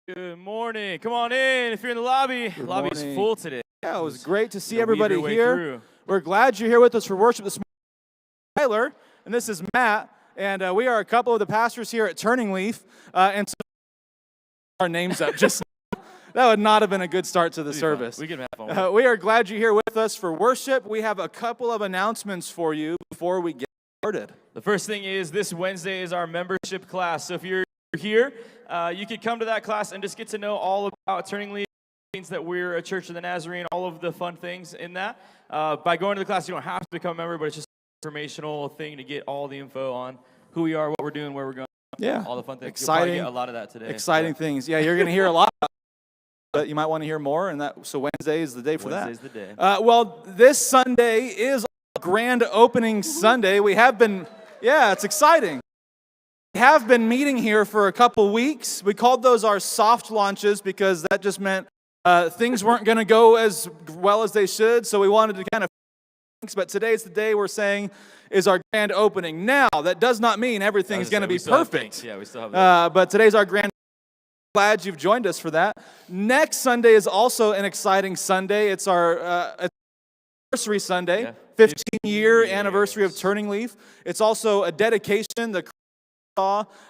Good morning. Come on in. If you're in the lobby, Good lobby's morning. full today. Yeah, it was great to see Weave everybody your way here. through. We're glad you're here with us for worship this morning. Tyler, and this is Matt, and we are a couple of the pastors here at Turning Leaf, and so our names up just that would not have been a good start to the service. We can have fun. We are glad you're here with us for worship. We have a couple of announcements for you before we get started. The first thing is this Wednesday is our membership class. So if you're here, you could come to that class and just get to know all about Turning Leaf. Means that we're a Church of the Nazarene, all of the fun things in that. By going to the class, you don't have to become a member, but it's just an informational thing to get all the info on who we are, what we're doing, where we're going. Yeah, all the fun things. Exciting. You'll probably get a lot of that today. Exciting things. Yeah, you're going to hear a lot about it, but you might want to hear more, and so Wednesday is the day for Wednesday's that. the day. Well, this Sunday is grand opening Sunday. We have been, it's exciting. We have been meeting here for a couple weeks. We called those our soft launches because that just meant things weren't going to go as well as they should, so we wanted to kind of but today's the day we're saying is our grand opening. Now, that does not mean everything's going to be perfect. Yeah, we still have that. But today's our grand glad you've joined us for that. Next Sunday is also an exciting Sunday. It's our anniversary Sunday, 15-year anniversary of Turning Leaf. It's also a dedication, the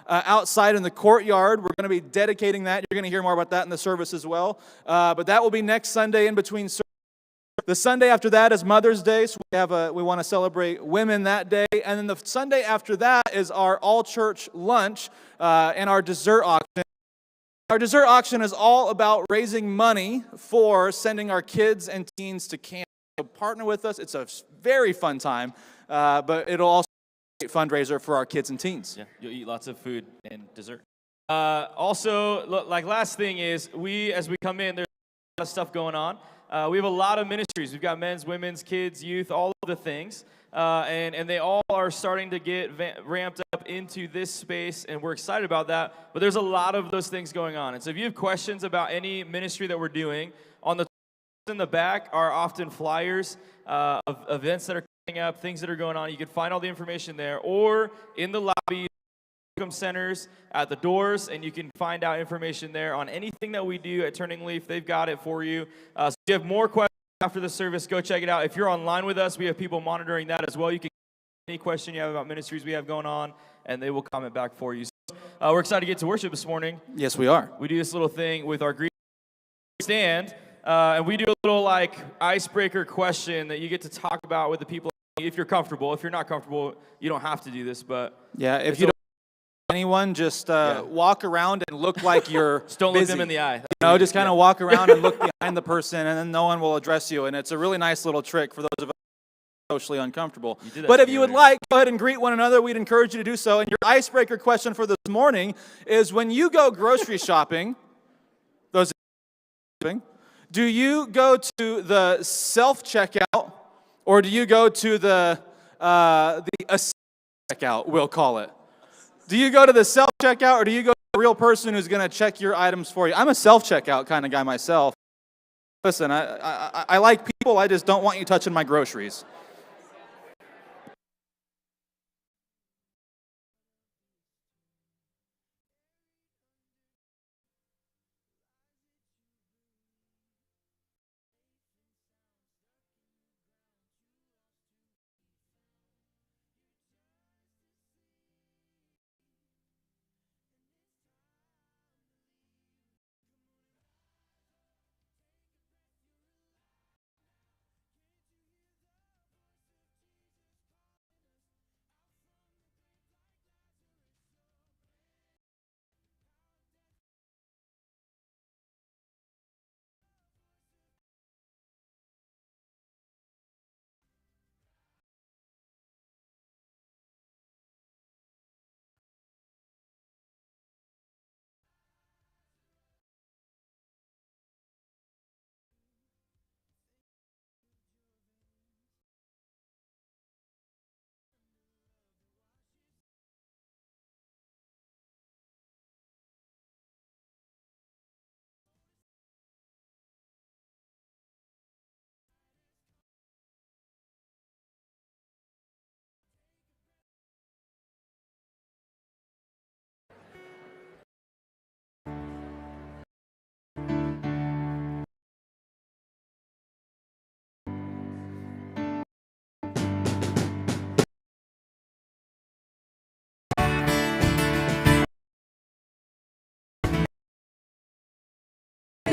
outside in the courtyard. We're going to be dedicating that. You're going to hear more about that in the service as well. But that will be next Sunday in between services. The Sunday after that is Mother's Day, so we want to celebrate women that day. And then the Sunday after that is our all-church lunch and our dessert auction. Our dessert auction is all about raising money for sending our kids and teens to camp. So partner with us. It's a very fun time, but it'll also be a fundraiser for our kids and teens. Yeah, you'll eat lots of food and dessert. Also, last thing is, as we come in, there's a lot of stuff going on. We have a lot of ministries. We've got men's, women's, kids, youth, all of the things. And they all are starting to get ramped up into this space, and we're excited about that. But there's a lot of those things going on. And so if you have questions about any ministry that we're doing, on the in the back are often flyers of events that are coming up, things that are going on. You can find all the information there, or in the lobby, welcome centers at the doors, and you can find out information there on anything that we do at Turning Leaf. They've got it for you. So if you have more questions after the service, go check it out. If you're online with us, we have people monitoring that as well. You can any question you have about ministries we have going on, and they will comment back for you. So, we're excited to get to worship this morning. Yes, we are. We do this little thing with our greet stand, and we do a little icebreaker question that you get to talk about with the people if you're comfortable. If you're not comfortable, you don't have to do this, but if you don't anyone, just walk around and look like you're just don't busy. Look them in the eye. Just kind of walk around and look behind the person, and then no one will address you. And it's a really nice little trick for those of us who are socially uncomfortable. But if you would like, go ahead and greet one another. We'd encourage you to do so. And your icebreaker question for this morning is: when you go grocery shopping, do you go to the self-checkout, or do you go to the checkout, we'll call it? Do you go to the self-checkout, or do you go to a real person who's going to check your items for you? I'm a self-checkout kind of guy myself. Listen, I like people, I just don't want you touching my groceries.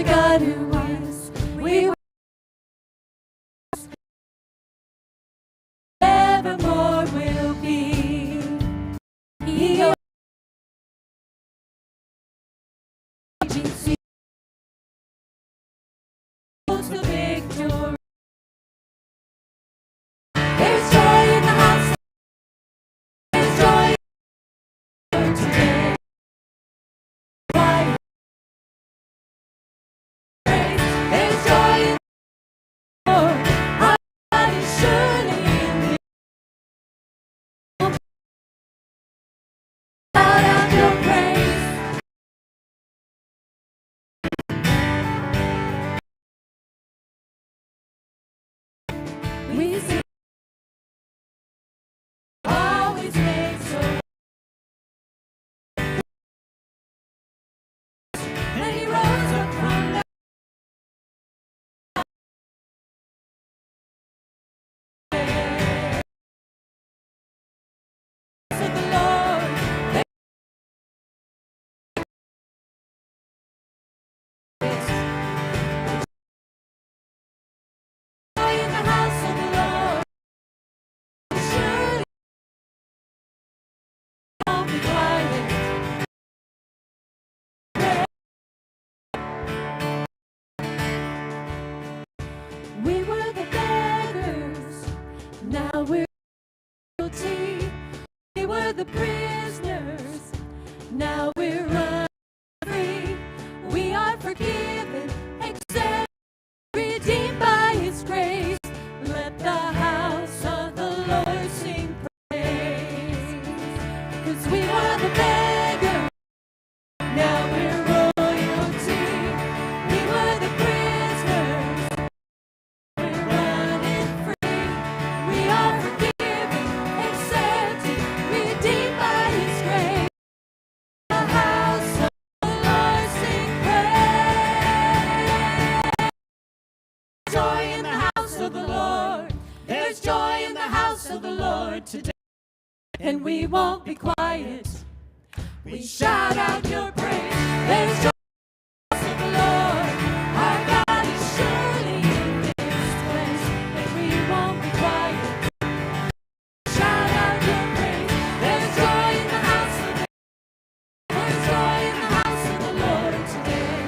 the God who is. We evermore will be. He holds the victory. There's joy in the house. There's joy today. There's joy in the Lord. God is surely in this. Shout out your praise. We sing. Always made so. And he rose up from the house of the Lord. There's joy in the house of the Lord. Surely won't be quiet. We were the beggars, now we're guilty. We were the prisoners, now we're running free. We are forgiven, accepted, redeemed by His grace. Let the house of the Lord sing praise. 'Cause we were the beggars, now we're royalty. We were the prisoners, we're running free. We are forgiven, accepted, redeemed by His grace. The house of the Lord sing praise. Joy in the house of the Lord. There's joy in the house of the Lord today. And we won't be quiet. We shout out your praise. There's joy in the house of the Lord. Our God is surely in this place. And we won't be quiet. Shout out your praise. There's joy in the house of the Lord. There's joy in the house of the Lord today.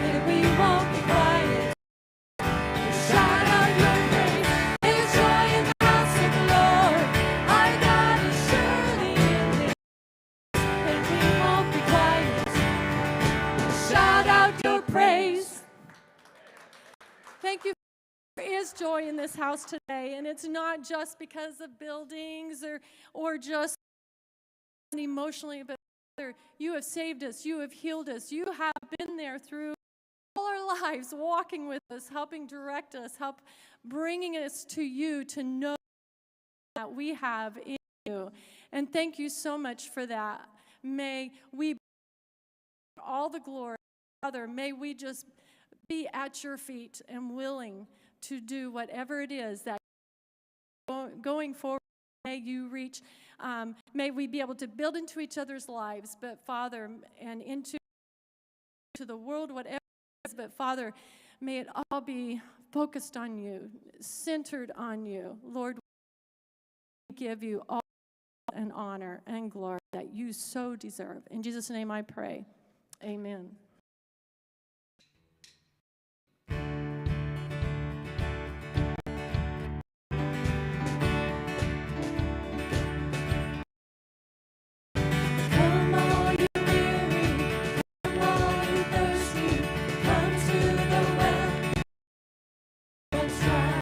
And we won't be quiet. Shout out your praise. There's joy in the house of the Lord. Our God is surely in this. And we won't be quiet. Shout out your praise. Thank you. There is joy in this house today, and it's not just because of buildings or just emotionally, but Father, you have saved us, you have healed us, you have been there through all our lives, walking with us, helping direct us, help bringing us to you to know that we have in you. And thank you so much for that. May we all the glory. Father, may we just be at your feet and willing to do whatever it is that going forward, may you reach, may we be able to build into each other's lives, but Father, and into the world, whatever it is, but Father, may it all be focused on you, centered on you. Lord, we give you all and honor and glory that you so deserve. In Jesus' name I pray. Amen. Come all you weary, come all you thirsty, come to the well. Once dry,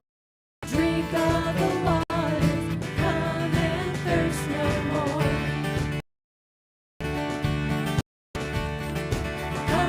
drink of the waters, come and thirst no more. Come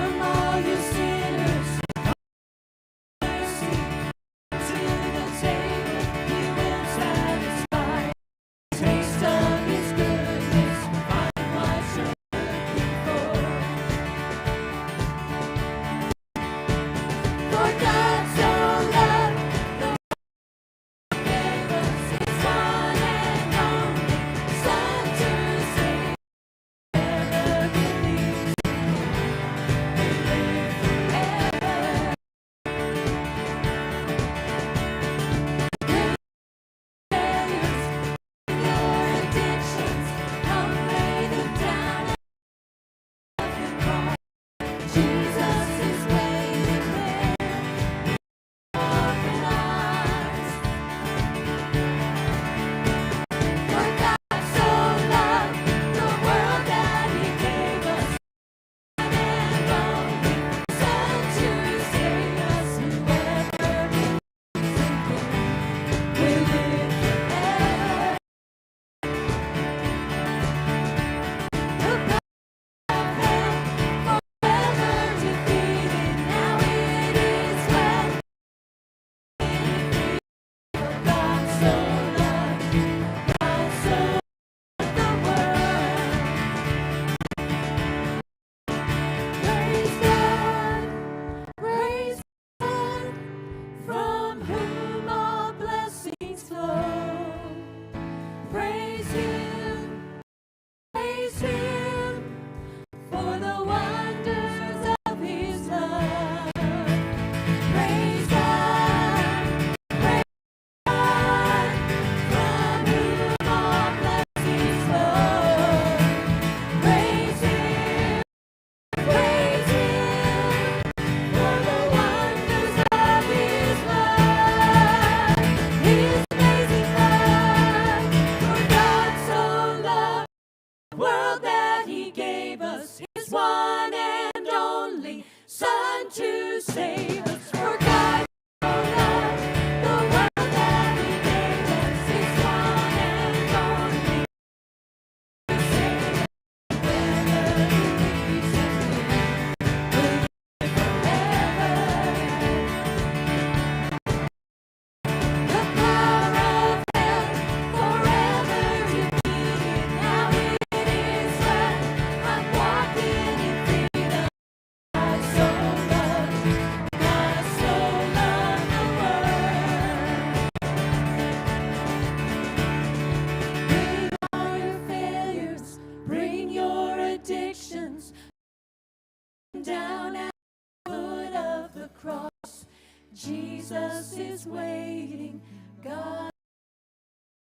Jesus is waiting. God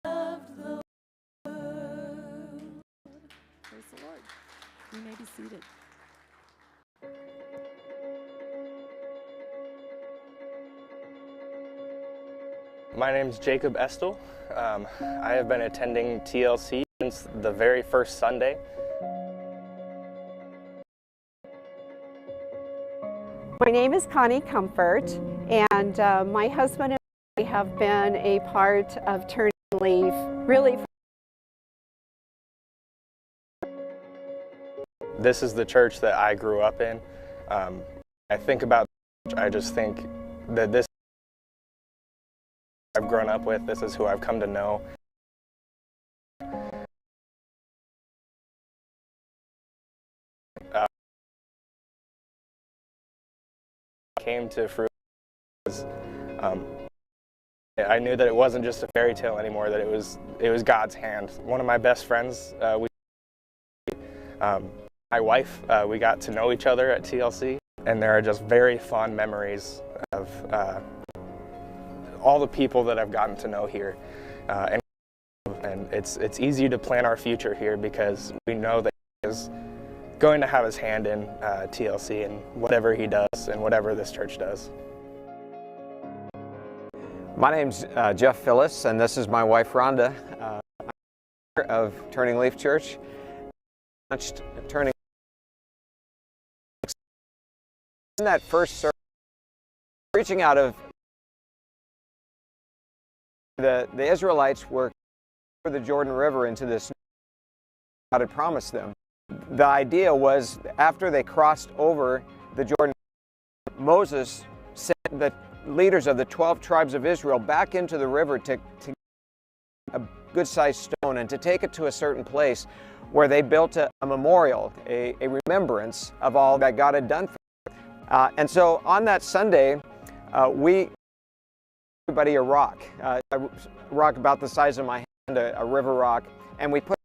loved the world. Praise the Lord. You may be seated. My name is Jacob Estel. I have been attending TLC since the very first Sunday. My name is Connie Comfort, and my husband and I have been a part of Turning Leaf really. This is the church that I grew up in. I think about church, I just think that this I've grown up with, this is who I've come to know. Came to fruition was, I knew that it wasn't just a fairy tale anymore, that it was God's hand. One of my best friends, my wife, we got to know each other at TLC, and there are just very fond memories of all the people that I've gotten to know here, and it's easy to plan our future here because we know that He is going to have His hand in TLC and whatever He does and whatever this church does. My name's Jeff Phyllis, and this is my wife Rhonda, of Turning Leaf Church. Turning in that first service, reaching out of the Israelites were over the Jordan River into this God had promised them. The idea was after they crossed over the Jordan, Moses sent the leaders of the 12 tribes of Israel back into the river to get a good-sized stone and to take it to a certain place where they built a memorial, a remembrance of all that God had done for them. And so on that Sunday, we everybody a rock about the size of my hand, a river rock, and we put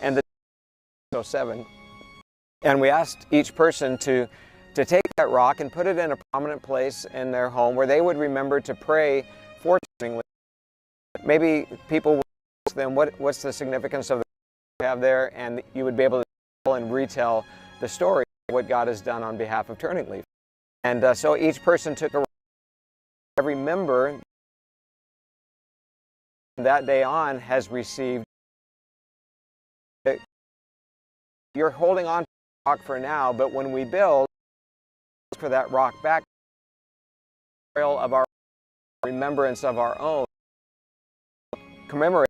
and the 07, and we asked each person to take that rock and put it in a prominent place in their home where they would remember to pray for Turning Leaf. Maybe people would ask them what's the significance of the rock you have there, and you would be able to tell and retell the story of what God has done on behalf of Turning Leaf. And so each person took a rock. Every member that day on has received. You're holding on to the rock for now, but when we build, for that rock back, of our remembrance of our own, commemorate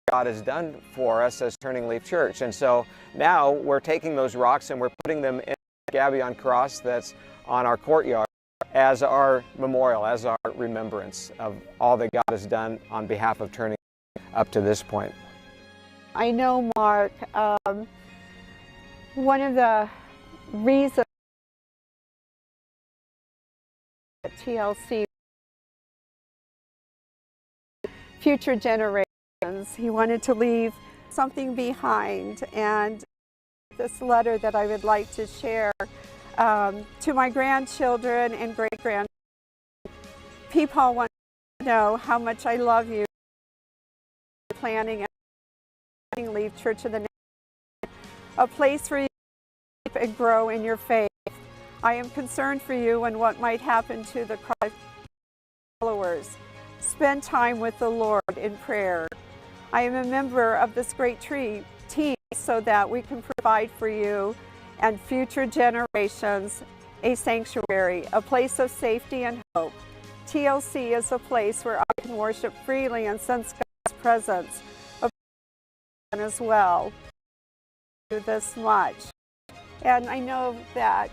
what God has done for us as Turning Leaf Church. And so now we're taking those rocks and we're putting them in a gabion cross that's on our courtyard as our memorial, as our remembrance of all that God has done on behalf of Turning up to this point. I know, Mark, one of the reasons at TLC, future generations, he wanted to leave something behind. And this letter that I would like to share to my grandchildren and great-grandchildren. People want to know how much I love you. Planning and Leaf Church of the Nation, a place for you to keep and grow in your faith. I am concerned for you and what might happen to the Christ followers. Spend time with the Lord in prayer. I am a member of this great team so that we can provide for you and future generations a sanctuary, a place of safety and hope. TLC is a place where I can worship freely and sense God's presence as well. Do this much. And I know that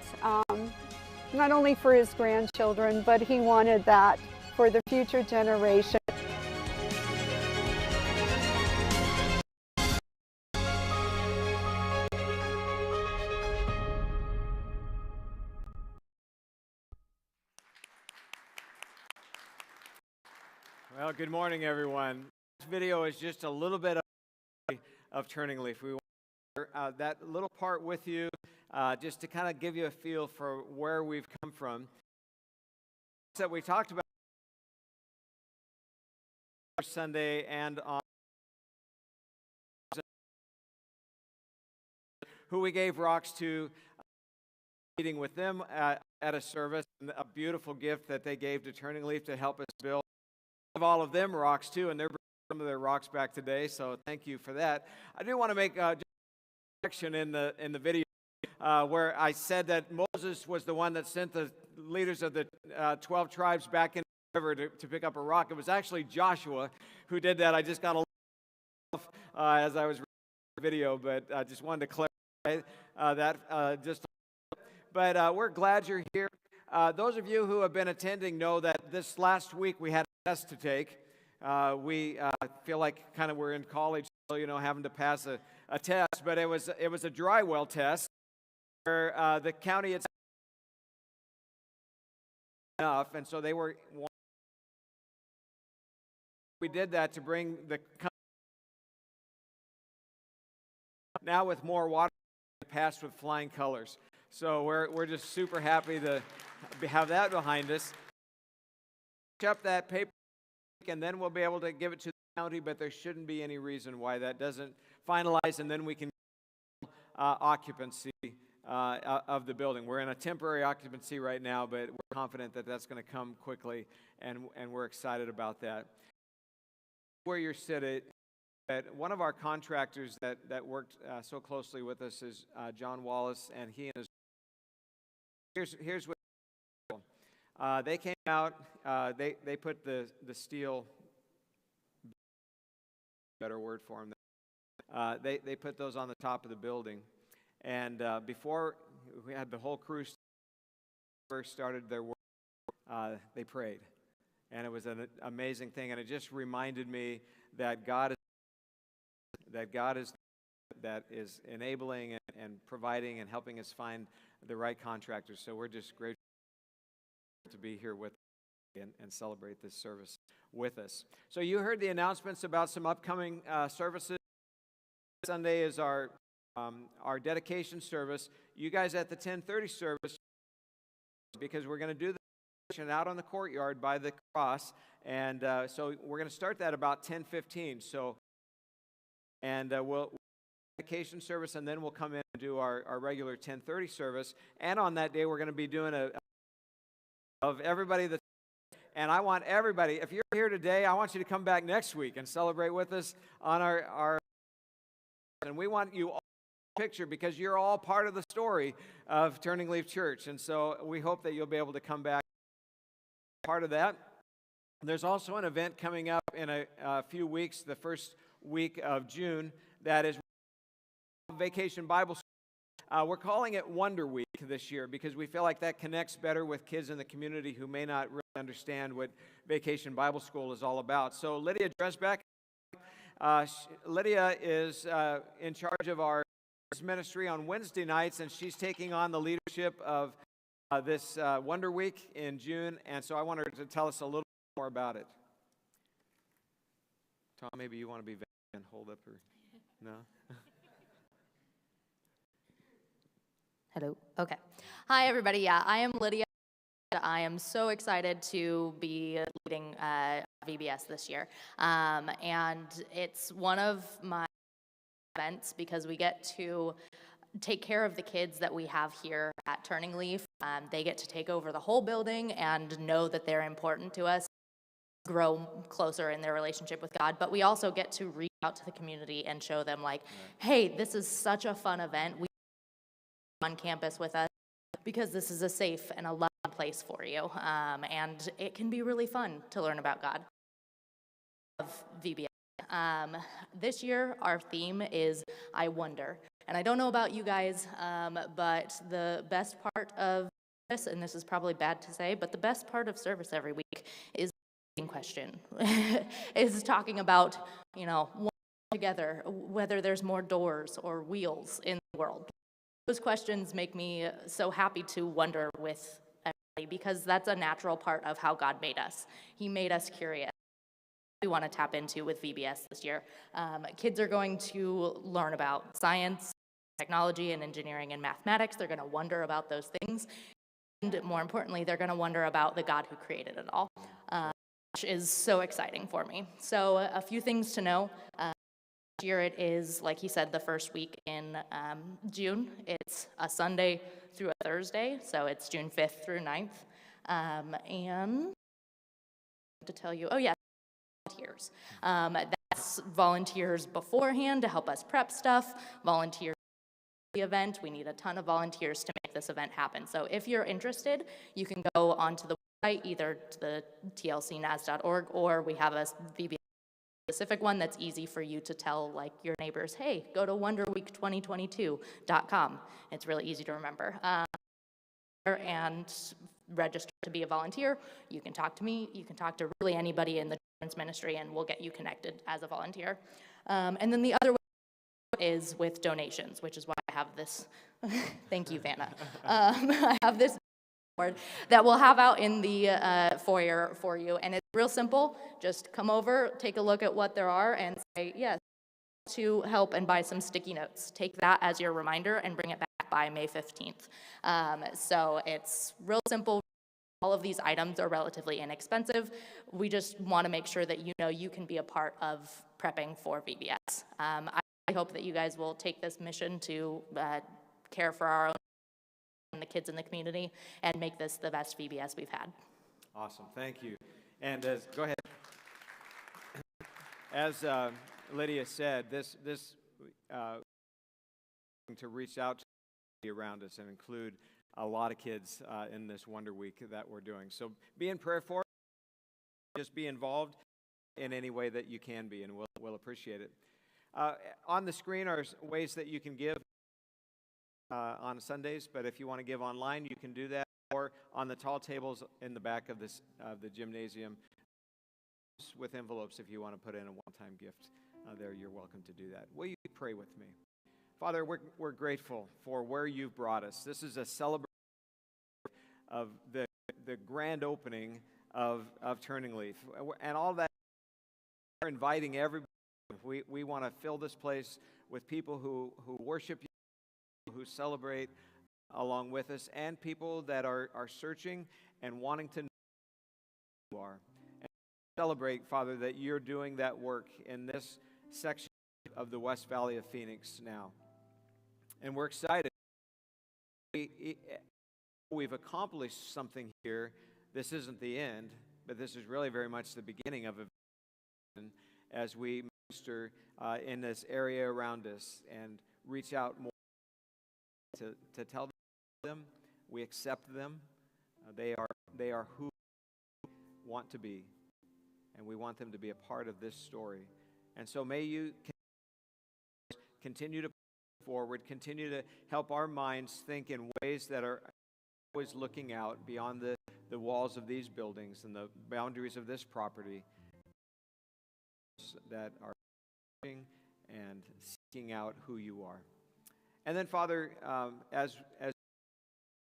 not only for his grandchildren, but he wanted that for the future generation. Well, good morning, everyone. This video is just a little bit of Turning Leaf. We want to share that little part with you just to kind of give you a feel for where we've come from. that we talked about Sunday and on who we gave rocks to, meeting with them at a service, a beautiful gift that they gave to Turning Leaf to help us build. Of all of them rocks too, and they're bringing some of their rocks back today, so thank you for that. I do want to make just a section in the video where I said that Moses was the one that sent the leaders of the 12 tribes back in the river to pick up a rock. It was actually Joshua who did that. I just got a laugh as I was reading the video, but I just wanted to clarify that just. But we're glad you're here. Those of you who have been attending know that this last week we had a test to take. We feel like kind of we're in college, having to pass a test, but it was a dry well test where the county had enough, and so they were. We did that to bring the now with more water passed with flying colors. So we're just super happy to have that behind us. Up that paper, and then we'll be able to give it to the county, but there shouldn't be any reason why that doesn't finalize, and then we can occupancy of the building. We're in a temporary occupancy right now, but we're confident that that's going to come quickly, and we're excited about that. Where you're sitting, one of our contractors that worked so closely with us is John Wallace, and he and his here's what they came out. They put the steel, better word for them. They put those on the top of the building, and before we had the whole crew first started their work, they prayed, and it was an amazing thing. And it just reminded me that God is enabling and providing and helping us find the right contractors. So we're just grateful to be here with and celebrate this service with us. So you heard the announcements about some upcoming services. Sunday is our dedication service. You guys at the 10:30 service, because we're going to do the out on the courtyard by the cross, and so we're going to start that about 10:15. So, and we'll dedication service, and then we'll come in and do our regular 10:30 service. And on that day, we're going to be doing of everybody that. And I want everybody, if you're here today, I want you to come back next week and celebrate with us on our and we want you all to picture, because you're all part of the story of Turning Leaf Church. And so we hope that you'll be able to come back part of that. There's also an event coming up in a few weeks, the first week of June, that is Vacation Bible School. We're calling it Wonder Week this year because we feel like that connects better with kids in the community who may not really understand what Vacation Bible School is all about. So Lydia Dresbach, Lydia is in charge of our ministry on Wednesday nights, and she's taking on the leadership of this Wonder Week in June, and so I want her to tell us a little more about it. Tom, maybe you want to be and hold up her, no? Hello. Okay. Hi, everybody. Yeah, I am Lydia. I am so excited to be leading VBS this year. And it's one of my events because we get to take care of the kids that we have here at Turning Leaf. They get to take over the whole building and know that they're important to us, grow closer in their relationship with God. But we also get to reach out to the community and show them, like, hey, this is such a fun event. We on campus with us because this is a safe and a loving place for you, and it can be really fun to learn about God. Of VBS. This year our theme is I Wonder, and I don't know about you guys, but the best part of this, and this is probably bad to say, but the best part of service every week is the question is talking about, together, whether there's more doors or wheels in the world. Those questions make me so happy to wonder with everybody, because that's a natural part of how God made us. He made us curious. We want to tap into with VBS this year. Kids are going to learn about science, technology, and engineering and mathematics. They're going to wonder about those things. and more importantly, they're going to wonder about the God who created it all, which is so exciting for me. So a few things to know. This year it is, like he said, the first week in June. It's a Sunday through a Thursday, so it's June 5th through 9th. And to tell you, oh yeah, volunteers. That's volunteers beforehand to help us prep stuff, volunteers for the event. We need a ton of volunteers to make this event happen. So if you're interested, you can go onto the website, either to the tlcnas.org, or we have a VBS specific one that's easy for you to tell like your neighbors, hey, go to wonderweek2022.com. It's really easy to remember. And register to be a volunteer. You can talk to me, you can talk to really anybody in the children's ministry, and we'll get you connected as a volunteer. And then the other way is with donations, which is why I have this, thank you, Vanna. I have this board that we'll have out in the foyer for you, and it's real simple. Just come over, take a look at what there are, and say, yes, to help and buy some sticky notes. Take that as your reminder and bring it back by May 15th. So it's real simple. All of these items are relatively inexpensive. We just want to make sure that you know you can be a part of prepping for VBS. I hope that you guys will take this mission to care for our own and the kids in the community and make this the best VBS we've had. Awesome, thank you. And go ahead. As Lydia said, this to reach out to around us and include a lot of kids in this Wonder Week that we're doing. So be in prayer for it. Just be involved in any way that you can be, and we'll appreciate it. On the screen are ways that you can give on Sundays, but if you want to give online, you can do that, or on the tall tables in the back of the gymnasium with envelopes. If you want to put in a one-time gift there, you're welcome to do that. Will you pray with me? Father, we're grateful for where you've brought us. This is a celebration of the grand opening of Turning Leaf, and all that. We're inviting everybody. We want to fill this place with people who worship you, who celebrate along with us, and people that are searching and wanting to know who you are. And celebrate, Father, that you're doing that work in this section of the West Valley of Phoenix now. And we're excited. We've accomplished something here. This isn't the end, but this is really very much the beginning of a vision as we minister in this area around us and reach out more to tell them we accept them. They are who we want to be, and we want them to be a part of this story. And so may you continue to forward, continue to help our minds think in ways that are always looking out beyond the walls of these buildings and the boundaries of this property, that are and seeking out who you are. And then, Father, as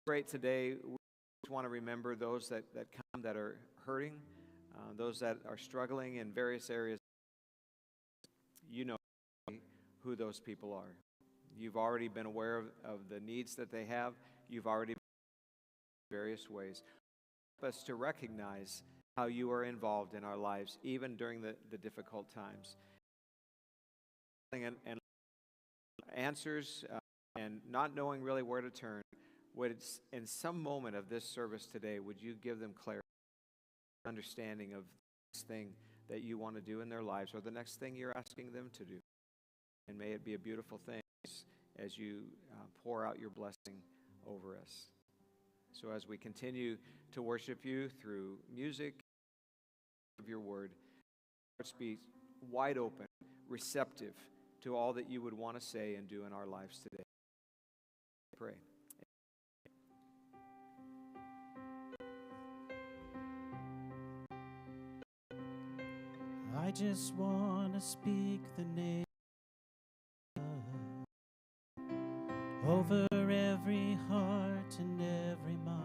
great today, we just want to remember those that come that are hurting, those that are struggling in various areas. You know who those people are. You've already been aware of the needs that they have. You've already been in various ways. Help us to recognize how you are involved in our lives, even during the difficult times. And answers and not knowing really where to turn, in some moment of this service today, would you give them clarity, understanding of this thing that you want to do in their lives, or the next thing you're asking them to do? And may it be a beautiful thing as you pour out your blessing over us. So as we continue to worship you through music of your word, let's be wide open, receptive to all that you would want to say and do in our lives today. Pray. I just want to speak the name over every heart and every mind.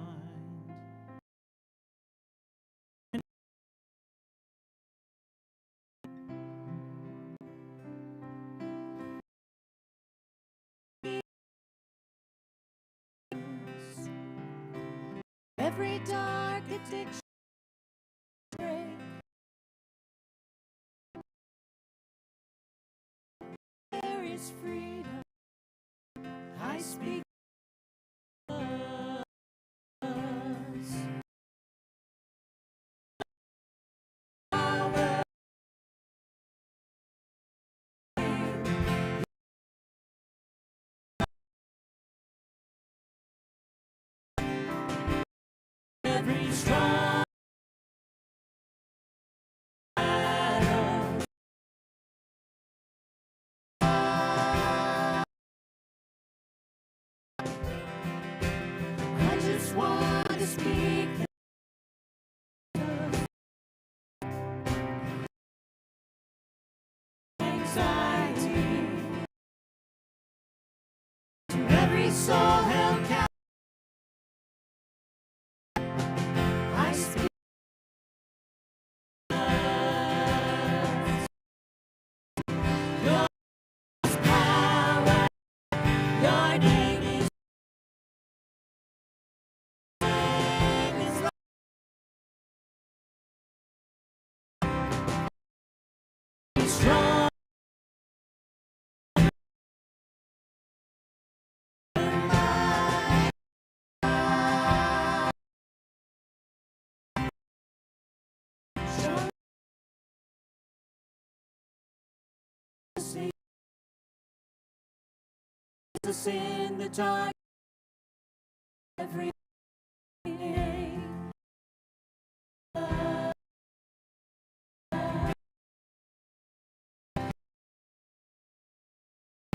every dark addiction break. There is freedom. I speak us. Power. Every strong battle. I just want to speak anxiety to every soul held captive. I speak your power. Your name is strong. Jesus in the dark every day.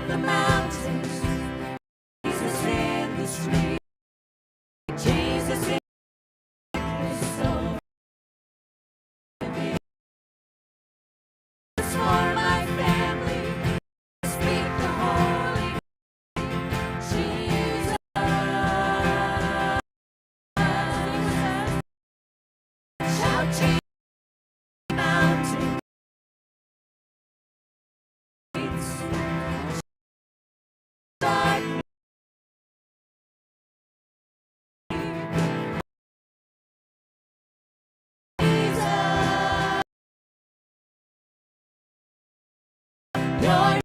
The mountains, Jesus in the street, Jesus in the soul. It's for my family, speak the holy Jesus. Shout Jesus mountains, dark Jesus. Your